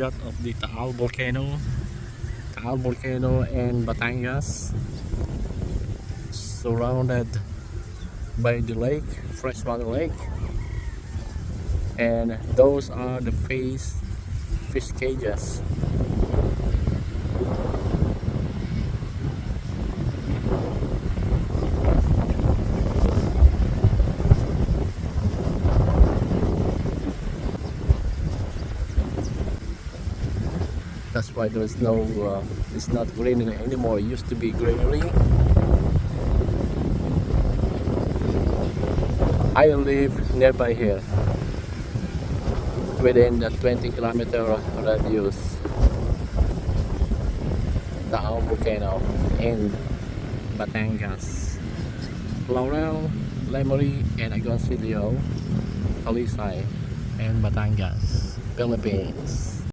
Of the Taal volcano and Batangas, surrounded by the lake, freshwater lake, and those are the fish cages. That's why there is no, it's not greenery anymore. It used to be greenery. I live nearby here, within the 20-kilometer radius. Taal volcano in Batangas, Laurel, Lemery, and Agoncillo, Talisay, and Batangas, Philippines.